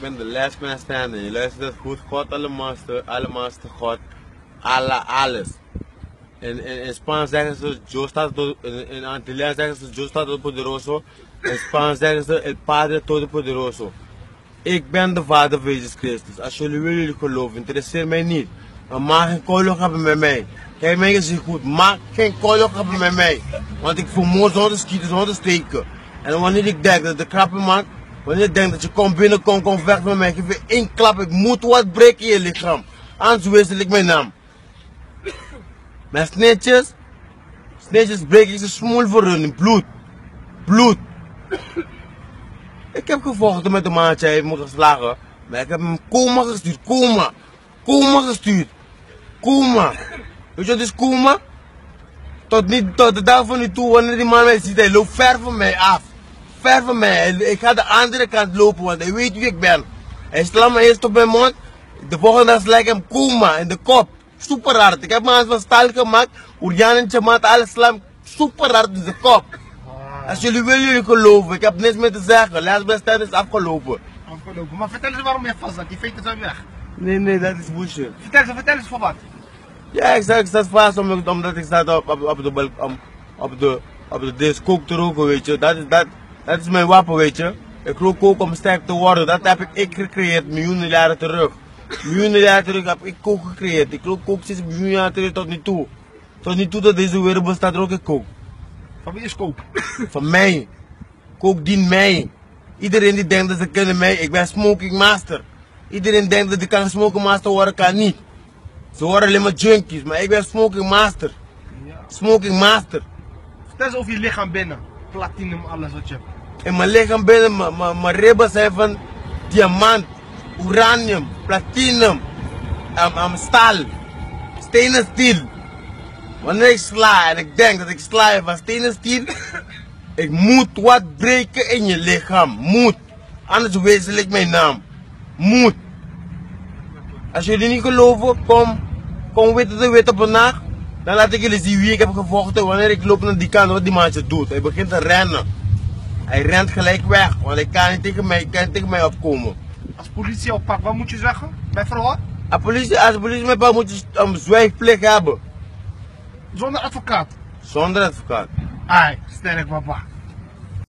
ben de last man standing. Je luistert het goed. God, allermaster God. Alles. In Spaans zeggen ze, Dios está todo, in Antilliaans zeggen ze, Dios está todopoderoso. In Spaans zeggen ze, El Padre Todopoderoso. Ik ben de Vader van Jezus Christus. Als jullie willen, jullie geloven. Interesseert mij niet. Maar maak geen oorlog hebben met mij. Kijk mij eens goed. Maak geen oorlog hebben met mij. Want ik vermoord zonder schieten, zonder steken. En wanneer ik denk dat de krappen maakt. Wanneer ik denk dat je komt binnenkomt, kom weg met mij. Geef je één klap. Ik moet wat breken in je lichaam. Anders wissel ik mijn naam. Met snitjes breek ik ze smoel voor hun in bloed. Bloed. Ik heb gevochten met de maatje, hij heeft me geslagen. Maar ik heb hem coma gestuurd, coma gestuurd. Coma. Weet je wat is coma? Tot de dag van nu toe, wanneer die man mij ziet, hij loopt ver van mij af. Ver van mij. Ik ga de andere kant lopen, want hij weet wie ik ben. Hij slaat me eerst op mijn mond. De volgende dag sla ik hem coma in de kop. Super hard. Ik heb mijn hand van staal gemaakt. Oerjan en Chamat, alles slaan super hard in de kop. Als jullie willen, jullie geloven. Ik heb niks meer te zeggen. Lesbestijn is afgelopen. Afgelopen. Maar vertel eens waarom je vast zat. Die feiten zijn weg. Nee, dat is bullshit. Vertel eens voor wat. Ja, ik sta vast omdat ik sta op de disc kook te roken, weet je. Dat is mijn wapen, weet je. Ik rook kook om sterk te worden. Dat heb ik gecreëerd miljoenen jaren terug. Miljoenen jaren terug heb ik kook gecreëerd. Ik rook kook sinds miljoenen jaren terug tot nu toe. Tot nu toe dat deze wereld bestaat, rook ik kook. Van wie is kook? Van mij. Kook dient mij. Iedereen die denkt dat ze kunnen mij, ik ben smoking master. Iedereen denkt dat ik kan smoking master worden, kan niet. Ze worden alleen maar junkies, maar ik ben smoking master. Ja. Smoking master. Vertel eens over je lichaam binnen. Platinum, alles wat je hebt. In mijn lichaam binnen, mijn ribben zijn van diamant, uranium, platinum, staal, stenen steel. Wanneer ik sla en ik denk dat ik sla van stenen steel, ik moet wat breken in je lichaam. Moet. Anders wissel ik mijn naam. Moet. Als jullie niet geloven, kom wit op een nacht. Dan laat ik jullie zien wie ik heb gevochten. Wanneer ik loop naar die kant, wat die maatje doet. Hij begint te rennen. Hij rent gelijk weg, want hij kan niet tegen mij opkomen. Als politie jou pakt, wat moet je zeggen? Bij verhoor? Als politie mij pakt, moet je een zwijgplicht hebben. Zonder advocaat? Zonder advocaat. Ai, sterk papa.